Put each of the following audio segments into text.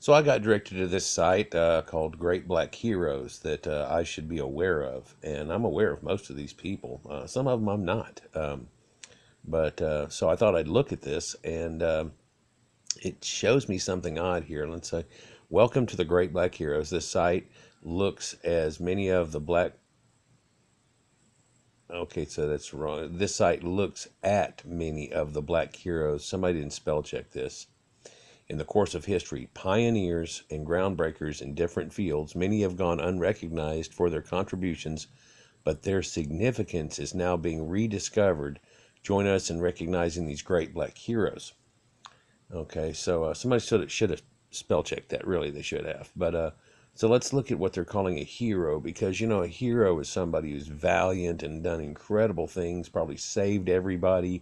So I got directed to this site called Great Black Heroes that I should be aware of, and I'm aware of most of these people. Some of them I'm not, but so I thought I'd look at this, and it shows me something odd here. Let's say, "Welcome to the Great Black Heroes." This site looks as many of the black. Okay, so that's wrong. This site looks at many of the black heroes. Somebody didn't spell check this. In the course of history, pioneers and groundbreakers in different fields, many have gone unrecognized for their contributions, but their significance is now being rediscovered. Join us in recognizing these great black heroes. Okay, so somebody should have spell checked that. Really, they should have. But so let's look at what they're calling a hero, because a hero is somebody who's valiant and done incredible things, probably saved everybody,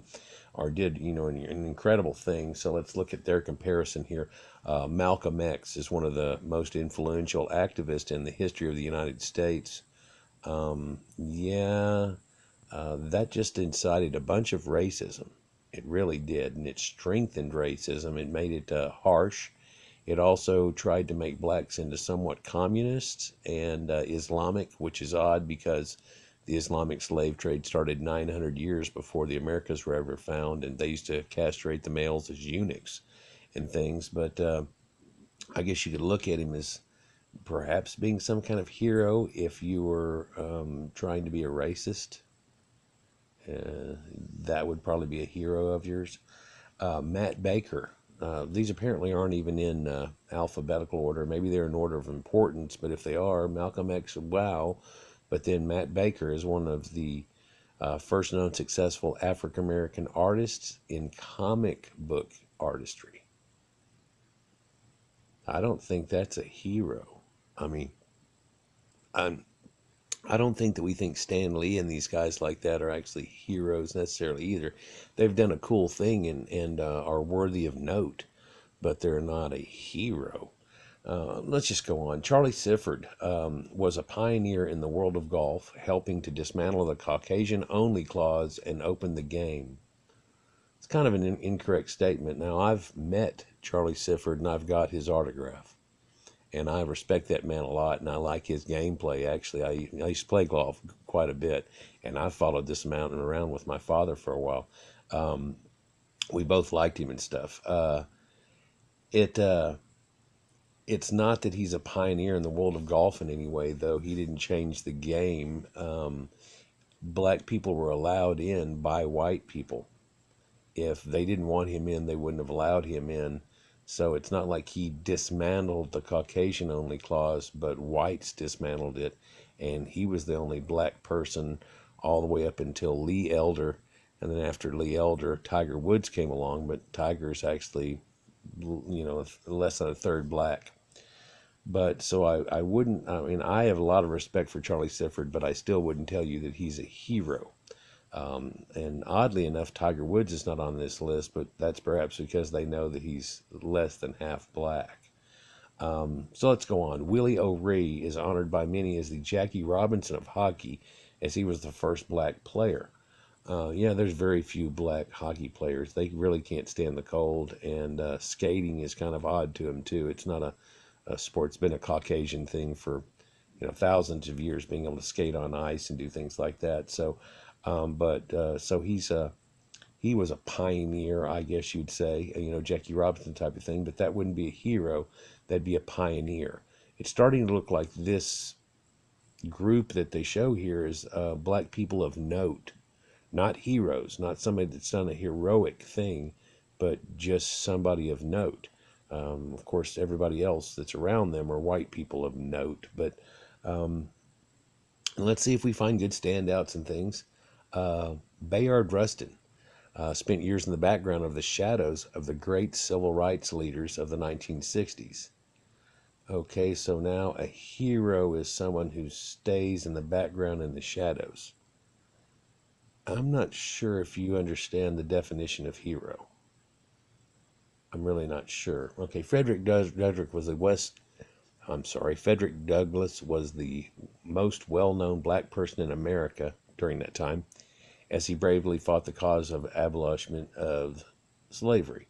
or did an incredible thing. So let's look at their comparison here. Malcolm X is one of the most influential activists in the history of the United States. Yeah, that just incited a bunch of racism. It really did, and it strengthened racism. It made it harsh. It also tried to make blacks into somewhat communists and Islamic, which is odd because the Islamic slave trade started 900 years before the Americas were ever found, and they used to castrate the males as eunuchs and things. But I guess you could look at him as perhaps being some kind of hero if you were trying to be a racist. That would probably be a hero of yours. Matt Baker. These apparently aren't even in alphabetical order. Maybe they're in order of importance, but if they are, Malcolm X, wow. But then Matt Baker is one of the first known successful African American artists in comic book artistry. I don't think that's a hero. I mean, I'm, I don't think that we think Stan Lee and these guys like that are actually heroes necessarily either. They've done a cool thing and are worthy of note, but they're not a hero. Let's just go on. Charlie Sifford was a pioneer in the world of golf, helping to dismantle the Caucasian-only clause and open the game. It's kind of an incorrect statement. Now, I've met Charlie Sifford and I've got his autograph. And I respect that man a lot, and I like his gameplay. Actually, I used to play golf quite a bit, and I followed this mountain around with my father for a while. We both liked him and stuff. It it's not that he's a pioneer in the world of golf in any way, though. He didn't change the game. Black people were allowed in by white people. If they didn't want him in, they wouldn't have allowed him in. So it's not like he dismantled the Caucasian only clause, but whites dismantled it. And he was the only black person all the way up until Lee Elder. And then after Lee Elder, Tiger Woods came along, but Tiger's actually, less than a third black. But so I wouldn't, I have a lot of respect for Charlie Sifford, but I still wouldn't tell you that he's a hero. And oddly enough, Tiger Woods is not on this list, but that's perhaps because they know that he's less than half black. So let's go on. Willie O'Ree is honored by many as the Jackie Robinson of hockey, as he was the first black player. There's very few black hockey players. They really can't stand the cold, and skating is kind of odd to them too. It's not a sport. It's been a Caucasian thing for thousands of years, being able to skate on ice and do things like that. So. So he was a pioneer, I guess you'd say, Jackie Robinson type of thing, but that wouldn't be a hero. That'd be a pioneer. It's starting to look like this group that they show here is black people of note, not heroes, not somebody that's done a heroic thing, but just somebody of note. Of course, everybody else that's around them are white people of note, but let's see if we find good standouts and things. Bayard Rustin spent years in the background of the shadows of the great civil rights leaders of the 1960s. Okay, so now a hero is someone who stays in the background in the shadows. I'm not sure if you understand the definition of hero. I'm really not sure. Okay, Frederick Douglass was the most well-known black person in America during that time, as he bravely fought the cause of abolition of slavery.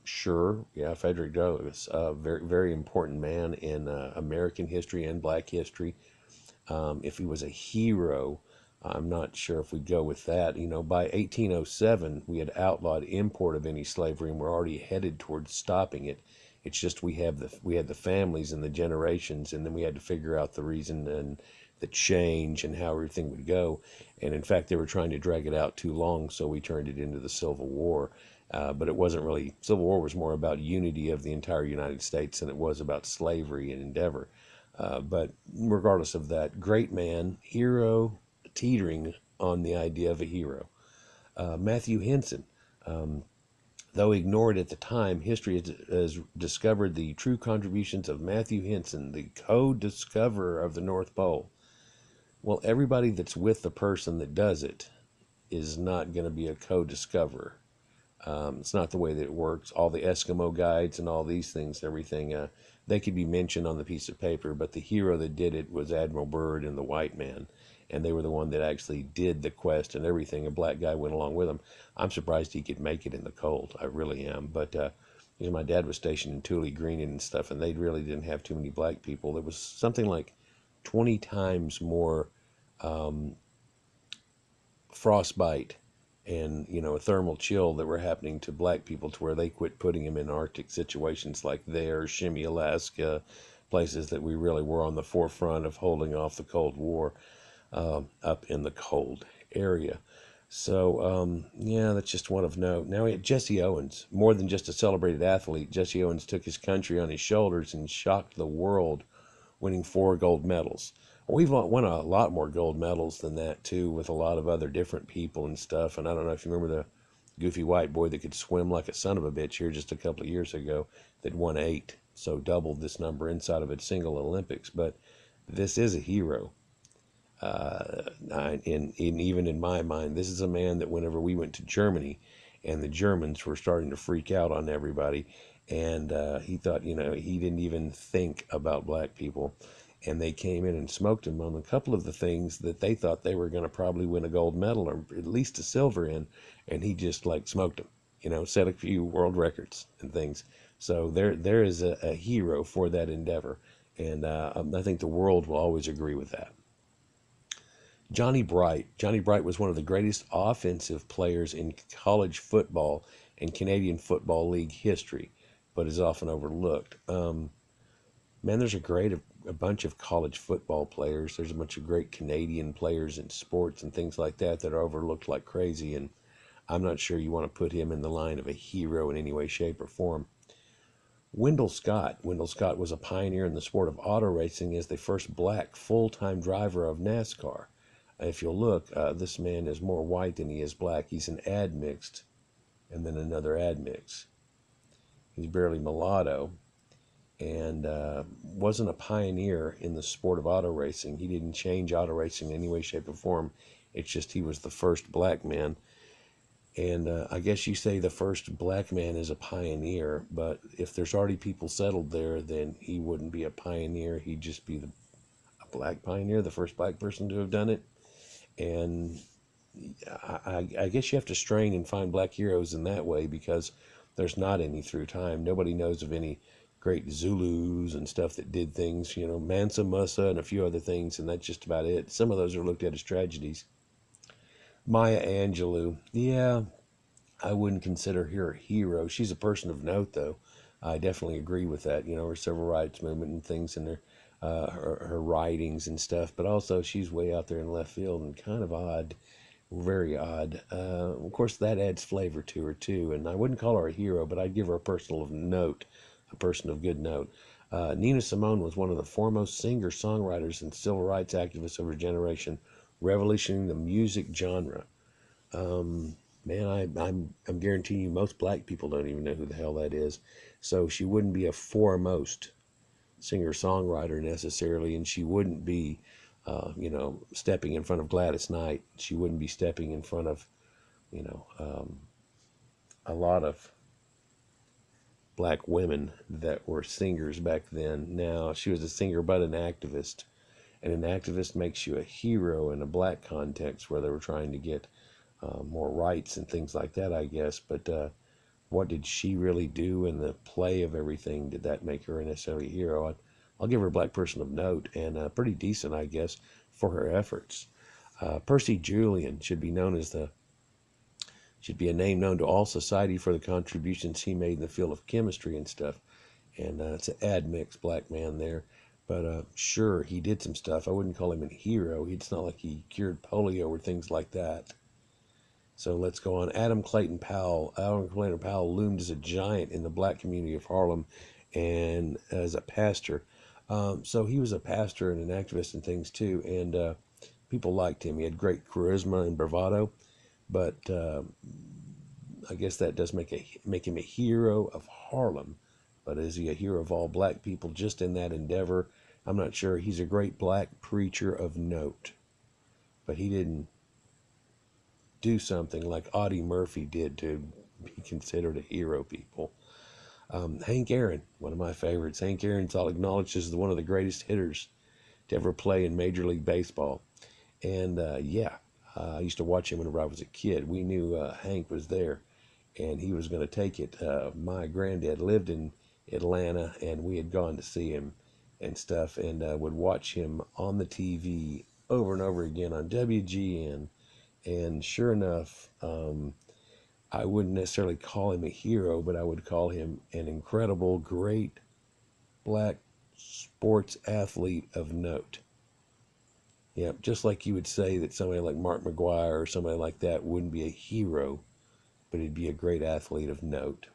Sure, yeah, Frederick Douglass, a very, very important man in American history and Black history. If he was a hero, I'm not sure if we go with that. You know, by 1807, we had outlawed import of any slavery, and we're already headed towards stopping it. It's just we had the families and the generations, and then we had to figure out the reason and the change and how everything would go. And in fact, they were trying to drag it out too long, so we turned it into the Civil War. But it wasn't really, Civil War was more about unity of the entire United States than it was about slavery and endeavor. But regardless of that, great man, hero, teetering on the idea of a hero. Matthew Henson, though ignored at the time, history has discovered the true contributions of Matthew Henson, the co-discoverer of the North Pole. Well, everybody that's with the person that does it is not going to be a co-discoverer. It's not the way that it works. All the Eskimo guides and all these things, everything, they could be mentioned on the piece of paper, but the hero that did it was Admiral Byrd and the white man, and they were the one that actually did the quest and everything. A black guy went along with him. I'm surprised he could make it in the cold. I really am. But you know, my dad was stationed in Tule, Greening and stuff, and they really didn't have too many black people. There was something like 20 times more frostbite and a thermal chill that were happening to black people to where they quit putting them in Arctic situations like there, Shimmy, Alaska, places that we really were on the forefront of holding off the Cold War up in the cold area. So, yeah, that's just one of note. Now, we had Jesse Owens, more than just a celebrated athlete. Jesse Owens took his country on his shoulders and shocked the world, winning 4 gold medals. We've won a lot more gold medals than that, too, with a lot of other different people and stuff. And I don't know if you remember the goofy white boy that could swim like a son of a bitch here just a couple of years ago that won 8. So doubled this number inside of a single Olympics. But this is a hero. Even in my mind, this is a man that whenever we went to Germany and the Germans were starting to freak out on everybody, and he thought, he didn't even think about black people, and they came in and smoked him on a couple of the things that they thought they were going to probably win a gold medal or at least a silver in, and he just like smoked them, set a few world records and things. So there is a hero for that endeavor, and I think the world will always agree with that. Johnny Bright. Johnny Bright was one of the greatest offensive players in college football and Canadian Football League history, but is often overlooked. Man, there's a bunch of college football players. There's a bunch of great Canadian players in sports and things like that that are overlooked like crazy, and I'm not sure you want to put him in the line of a hero in any way, shape, or form. Wendell Scott. Wendell Scott was a pioneer in the sport of auto racing as the first black full-time driver of NASCAR. If you'll look, this man is more white than he is black. He's an admixed and then another admix. He's barely mulatto and wasn't a pioneer in the sport of auto racing. He didn't change auto racing in any way, shape, or form. It's just he was the first black man. And I guess you say the first black man is a pioneer, but if there's already people settled there, then he wouldn't be a pioneer. He'd just be a black pioneer, the first black person to have done it. And I guess you have to strain and find black heroes in that way because there's not any through time. Nobody knows of any great Zulus and stuff that did things, Mansa Musa and a few other things, and that's just about it. Some of those are looked at as tragedies. Maya Angelou, yeah, I wouldn't consider her a hero. She's a person of note, though. I definitely agree with that. Her civil rights movement and things in her writings and stuff. But also, she's way out there in left field and kind of odd, very odd. Of course, that adds flavor to her too. And I wouldn't call her a hero, but I'd give her a person of note, a person of good note. Nina Simone was one of the foremost singer-songwriters and civil rights activists of her generation, revolutionizing the music genre. Man, I'm guaranteeing you most black people don't even know who the hell that is. So she wouldn't be a foremost singer-songwriter necessarily, and she wouldn't be, stepping in front of Gladys Knight. She wouldn't be stepping in front of, a lot of black women that were singers back then. Now, she was a singer but an activist, and an activist makes you a hero in a black context where they were trying to get more rights and things like that, I guess. But what did she really do in the play of everything? Did that make her necessarily a hero? I'll give her a black person of note, and pretty decent, I guess, for her efforts. Percy Julian should be a name known to all society for the contributions he made in the field of chemistry and stuff. And it's an admix black man there. But sure, he did some stuff. I wouldn't call him a hero. It's not like he cured polio or things like that. So let's go on. Adam Clayton Powell. Adam Clayton Powell loomed as a giant in the black community of Harlem and as a pastor. So he was a pastor and an activist and things too. And people liked him. He had great charisma and bravado. But I guess that does make him a hero of Harlem. But is he a hero of all black people just in that endeavor? I'm not sure. He's a great black preacher of note. But he didn't do something like Audie Murphy did to be considered a hero, people. Hank Aaron, one of my favorites. Hank Aaron's all acknowledged as one of the greatest hitters to ever play in Major League Baseball. And I used to watch him whenever I was a kid. We knew Hank was there, and he was going to take it. My granddad lived in Atlanta, and we had gone to see him and stuff, and would watch him on the TV over and over again on WGN. And sure enough, I wouldn't necessarily call him a hero, but I would call him an incredible, great black sports athlete of note. Yeah, just like you would say that somebody like Mark McGwire or somebody like that wouldn't be a hero, but he'd be a great athlete of note.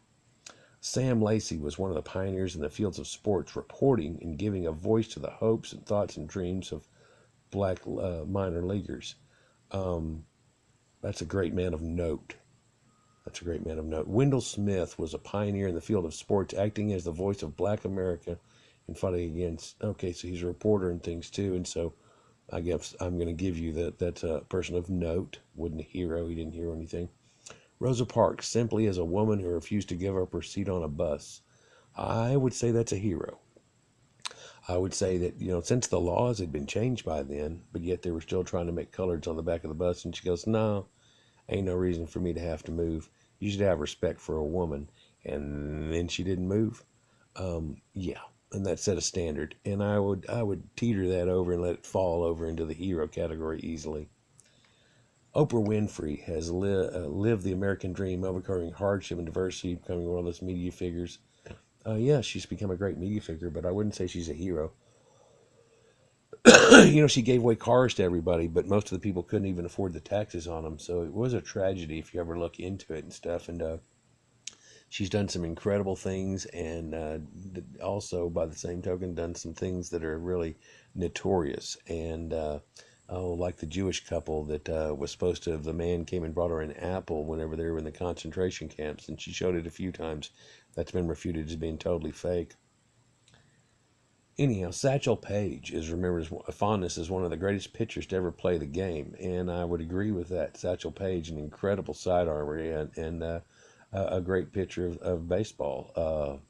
Sam Lacey was one of the pioneers in the fields of sports, reporting and giving a voice to the hopes and thoughts and dreams of black minor leaguers. That's a great man of note. That's a great man of note. Wendell Smith was a pioneer in the field of sports, acting as the voice of black America and fighting against. Okay, so he's a reporter and things too, and so I guess I'm going to give you that that's a person of note. Wasn't a hero. He didn't hero anything. Rosa Parks, simply as a woman who refused to give up her seat on a bus. I would say that's a hero. I would say that, since the laws had been changed by then, but yet they were still trying to make coloreds on the back of the bus, and she goes, no, ain't no reason for me to have to move. You should have respect for a woman. And then she didn't move. Yeah, and that set a standard. And I would teeter that over and let it fall over into the hero category easily. Oprah Winfrey has lived the American dream, overcoming hardship and diversity, becoming one of those media figures. Yeah, she's become a great media figure, but I wouldn't say she's a hero. She gave away cars to everybody, but most of the people couldn't even afford the taxes on them. So it was a tragedy if you ever look into it and stuff. And she's done some incredible things, and also, by the same token, done some things that are really notorious. And like the Jewish couple that was supposed to, the man came and brought her an apple whenever they were in the concentration camps, and she showed it a few times. That's been refuted as being totally fake. Anyhow, Satchel Paige is remembered as fondness as one of the greatest pitchers to ever play the game, and I would agree with that. Satchel Paige, an incredible sidearmer and a great pitcher of baseball.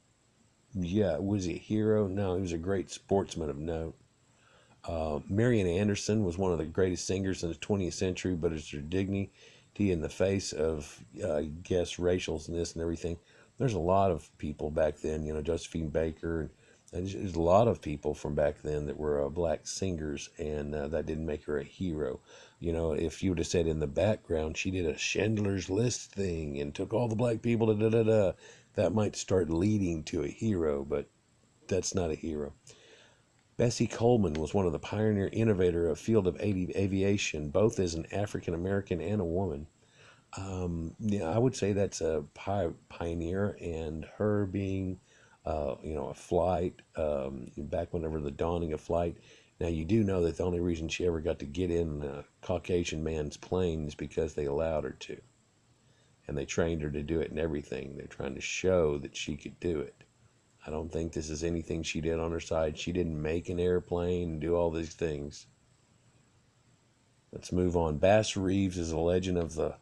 Yeah, was he a hero? No, he was a great sportsman of note. Marian Anderson was one of the greatest singers in the 20th century, but it's her dignity in the face of, I guess, racialness and everything. There's a lot of people back then, Josephine Baker, and there's a lot of people from back then that were black singers, and that didn't make her a hero. If you would have said in the background she did a Schindler's List thing and took all the black people to da-da-da, that might start leading to a hero, but that's not a hero. Bessie Coleman was one of the pioneer innovator of field of aviation, both as an African American and a woman. Yeah, I would say that's a pioneer, and her being, a flight, back whenever the dawning of flight. Now, you do know that the only reason she ever got to get in a Caucasian man's plane is because they allowed her to. And they trained her to do it and everything. They're trying to show that she could do it. I don't think this is anything she did on her side. She didn't make an airplane and do all these things. Let's move on. Bass Reeves is a legend of the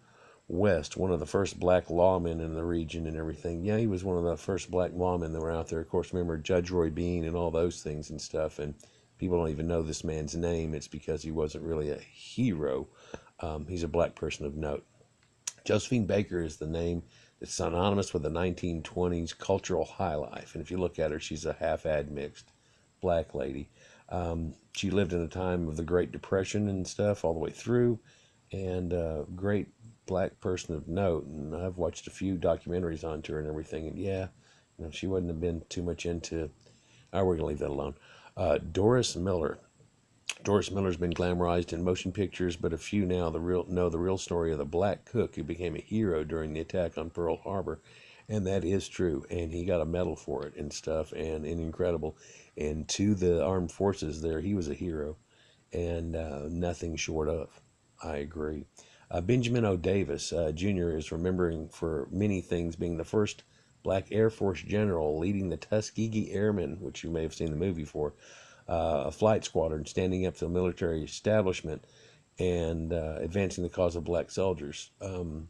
West, one of the first black lawmen in the region and everything. Yeah, he was one of the first black lawmen that were out there. Of course, remember Judge Roy Bean and all those things and stuff. And people don't even know this man's name. It's because he wasn't really a hero. He's a black person of note. Josephine Baker is the name It's synonymous with the 1920s cultural high life. And if you look at her, she's a half-ad mixed black lady. She lived in a time of the Great Depression and stuff all the way through, and great black person of note. And I've watched a few documentaries on her and everything. And yeah, she wouldn't have been too much into. Oh, we're gonna leave that alone. Doris Miller. Doris Miller's been glamorized in motion pictures, but a few now know the real story of the black cook who became a hero during the attack on Pearl Harbor, and that is true. And he got a medal for it and stuff, and incredible. And to the armed forces there, he was a hero, and nothing short of. I agree. Benjamin O. Davis Jr. is remembering for many things being the first black Air Force general leading the Tuskegee Airmen, which you may have seen the movie for, a flight squadron standing up to the military establishment and advancing the cause of black soldiers. And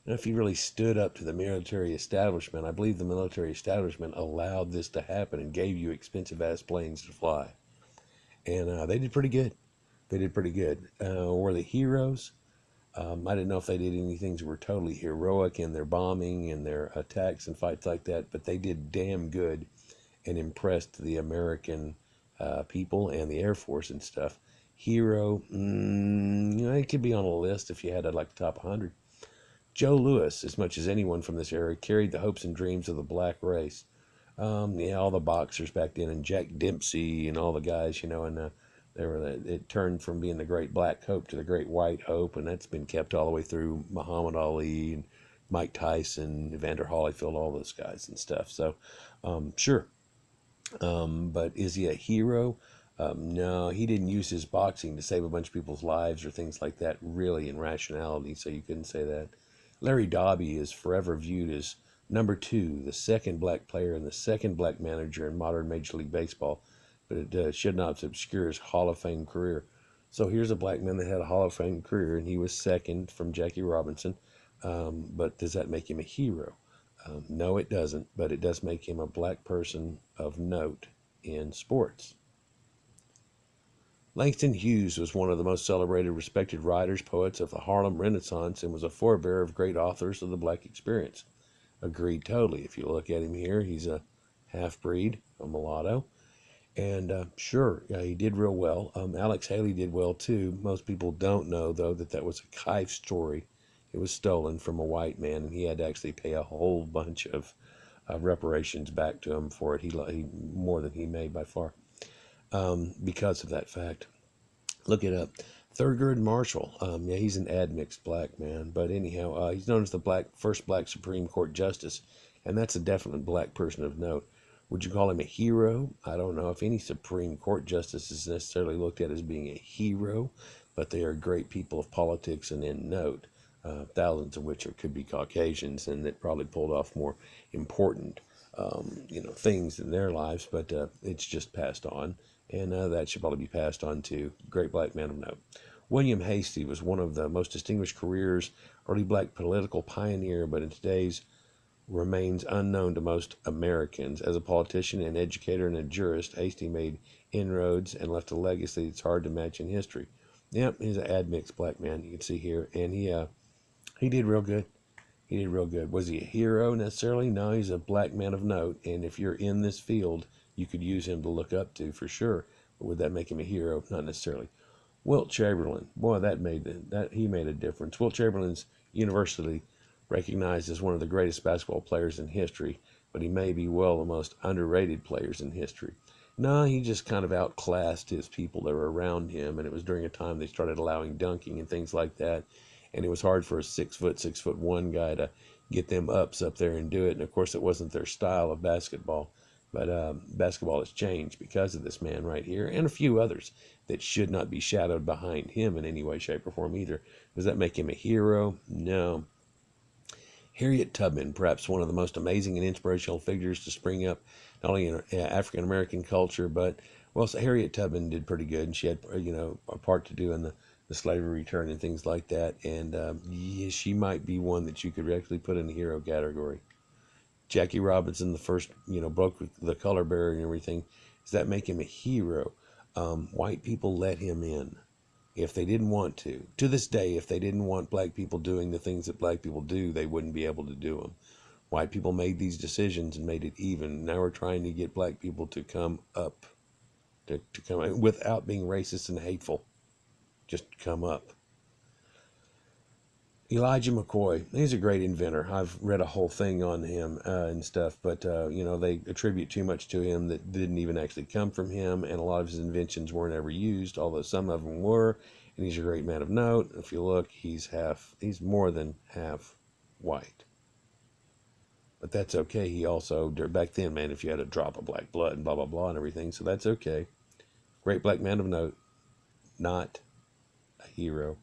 if he really stood up to the military establishment, I believe the military establishment allowed this to happen and gave you expensive ass planes to fly. And they did pretty good. They did pretty good. Were they heroes? I didn't know if they did anything that were totally heroic in their bombing and their attacks and fights like that, but they did damn good and impressed the American people and the Air Force and stuff. Hero, it could be on a list if you had it like the top 100. Joe Louis, as much as anyone from this era, carried the hopes and dreams of the black race. Yeah, all the boxers back then, and Jack Dempsey and all the guys, and it turned from being the great black hope to the great white hope, and that's been kept all the way through Muhammad Ali and Mike Tyson, Evander Holyfield, all those guys and stuff. So, sure. But is he a hero? No, he didn't use his boxing to save a bunch of people's lives or things like that, really, in rationality, so you couldn't say that. Larry Doby is forever viewed as number two, the second black player and the second black manager in modern Major League Baseball, but it should not obscure his Hall of Fame career. So here's a black man that had a Hall of Fame career, and he was second from Jackie Robinson. But does that make him a hero? No, it doesn't, but it does make him a black person of note in sports. Langston Hughes was one of the most celebrated, respected writers, poets of the Harlem Renaissance, and was a forebearer of great authors of the black experience. Agreed totally. If you look at him here, he's a half-breed, a mulatto, and sure, yeah, he did real well. Alex Haley did well too. Most people don't know, though, that was a Kife story. It was stolen from a white man, and he had to actually pay a whole bunch of reparations back to him for it. He more than he made by far because of that fact. Look it up. Thurgood Marshall. Yeah, he's an admixed black man, but anyhow, he's known as the first black Supreme Court justice, and that's a definite black person of note. Would you call him a hero? I don't know if any Supreme Court justice is necessarily looked at as being a hero, but they are great people of politics and in note. Thousands of which could be Caucasians, and that probably pulled off more important, things in their lives. But it's just passed on, and that should probably be passed on to great black man of note. William Hastie was one of the most distinguished careers, early black political pioneer, but in today's remains unknown to most Americans. As a politician, an educator, and a jurist, Hastie made inroads and left a legacy that's hard to match in history. Yep, he's an admixed black man. You can see here, and he did real good. He did real good. Was he a hero necessarily? No, he's a black man of note. And if you're in this field, you could use him to look up to for sure. But would that make him a hero? Not necessarily. Wilt Chamberlain, boy, he made a difference. Wilt Chamberlain's universally recognized as one of the greatest basketball players in history, but he may be well the most underrated players in history. No, he just kind of outclassed his people that were around him, and it was during a time they started allowing dunking and things like that. And it was hard for a 6'1" guy to get them ups up there and do it. And of course, it wasn't their style of basketball. But basketball has changed because of this man right here, and a few others that should not be shadowed behind him in any way, shape, or form either. Does that make him a hero? No. Harriet Tubman, perhaps one of the most amazing and inspirational figures to spring up not only in African American culture, but so Harriet Tubman did pretty good, and she had a part to do in the slavery return and things like that. And yeah, she might be one that you could actually put in the hero category. Jackie Robinson, the first broke the color barrier and everything. Does that make him a hero? White people let him in. If they didn't want to this day, if they didn't want black people doing the things that black people do, they wouldn't be able to do them. White people made these decisions and made it even. Now we're trying to get black people to come up, to come without being racist and hateful. Just come up. Elijah McCoy, he's a great inventor. I've read a whole thing on him and stuff, but they attribute too much to him that didn't even actually come from him, and a lot of his inventions weren't ever used, although some of them were. And he's a great man of note. If you look, he's more than half white. But that's okay. He also, back then, man, if you had a drop of black blood and blah, blah, blah and everything, so that's okay. Great black man of note, not a hero.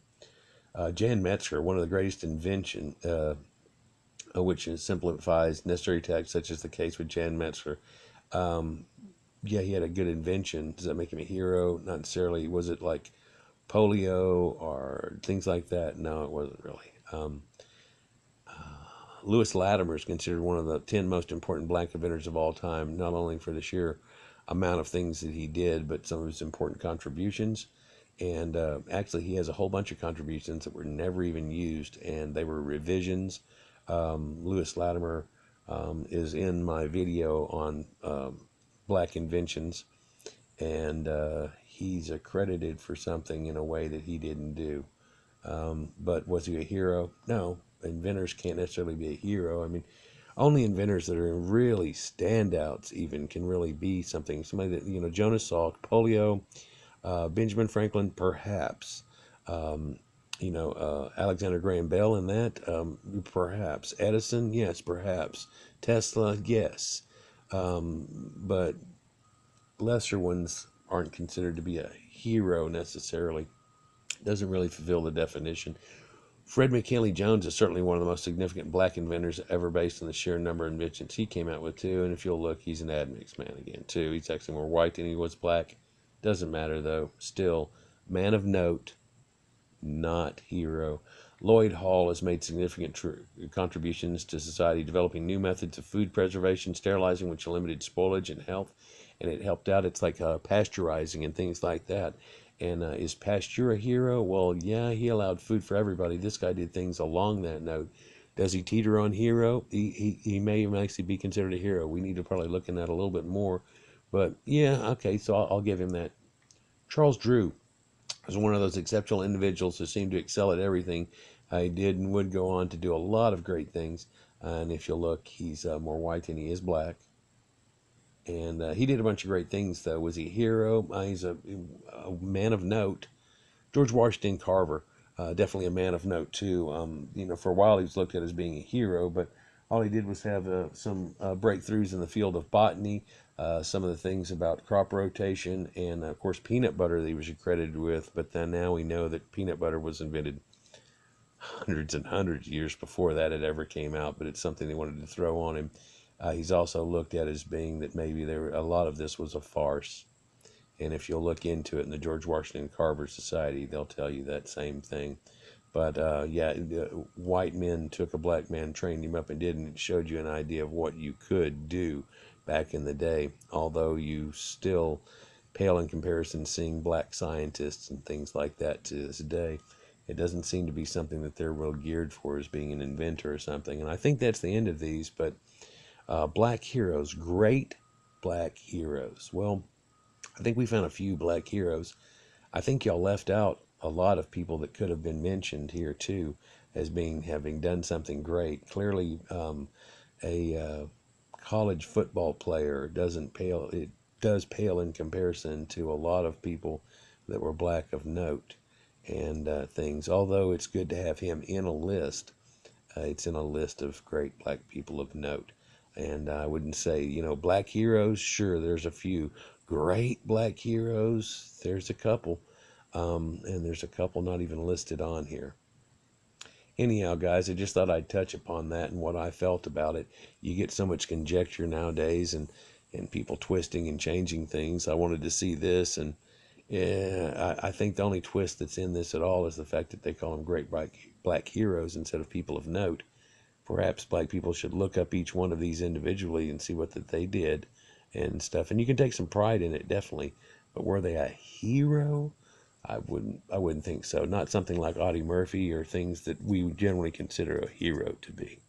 Jan Metzger, one of the greatest invention, which simplifies necessary text, such as the case with Jan Metzger. Yeah, he had a good invention. Does that make him a hero? Not necessarily. Was it like polio or things like that? No, it wasn't really. Lewis Latimer is considered one of the 10 most important black inventors of all time, not only for the sheer amount of things that he did, but some of his important contributions. And actually, he has a whole bunch of contributions that were never even used, and they were revisions. Lewis Latimer is in my video on black inventions, and he's accredited for something in a way that he didn't do. But was he a hero? No. Inventors can't necessarily be a hero. I mean, only inventors that are really standouts even can really be something. Somebody that, Jonas Salk, polio, Benjamin Franklin, perhaps. Alexander Graham Bell in that, perhaps. Edison, yes, perhaps. Tesla, yes. But lesser ones aren't considered to be a hero necessarily. Doesn't really fulfill the definition. Fred McKinley Jones is certainly one of the most significant black inventors ever, based on the sheer number of inventions he came out with too. And if you'll look, he's an admix man again too. He's actually more white than he was black. Doesn't matter though. Still, man of note, not hero. Lloyd Hall has made significant contributions to society, developing new methods of food preservation, sterilizing, which limited spoilage and health, and it helped out. It's like pasteurizing and things like that. And is Pasteur a hero? Well, yeah, he allowed food for everybody. This guy did things along that note. Does he teeter on hero? He may actually be considered a hero. We need to probably look in that a little bit more. But yeah, okay, so I'll give him that. Charles Drew was one of those exceptional individuals who seemed to excel at everything he did and would go on to do a lot of great things. And if you look, he's more white than he is black. And he did a bunch of great things, though. Was he a hero? He's a man of note. George Washington Carver, definitely a man of note, too. For a while he was looked at as being a hero, but all he did was have some breakthroughs in the field of botany, some of the things about crop rotation, and, of course, peanut butter that he was accredited with. But then now we know that peanut butter was invented hundreds and hundreds of years before that it ever came out, but it's something they wanted to throw on him. He's also looked at as being that maybe a lot of this was a farce. And if you'll look into it in the George Washington Carver Society, they'll tell you that same thing. But white men took a black man, trained him up, and it showed you an idea of what you could do back in the day. Although you still pale in comparison seeing black scientists and things like that to this day. It doesn't seem to be something that they're real geared for as being an inventor or something. And I think that's the end of these, but black heroes, great black heroes. Well, I think we found a few black heroes. I think y'all left out a lot of people that could have been mentioned here too as having done something great. Clearly, a college football player doesn't pale. It does pale in comparison to a lot of people that were black of note and things. Although it's good to have him in a list, it's in a list of great black people of note. And I wouldn't say, black heroes, sure, there's a few. Great black heroes, there's a couple. And there's a couple not even listed on here. Anyhow, guys, I just thought I'd touch upon that and what I felt about it. You get so much conjecture nowadays and people twisting and changing things. I wanted to see this, and I think the only twist that's in this at all is the fact that they call them great black heroes instead of people of note. Perhaps black people should look up each one of these individually and see what that they did and stuff. And you can take some pride in it, definitely. But were they a hero? I wouldn't think so. Not something like Audie Murphy or things that we would generally consider a hero to be.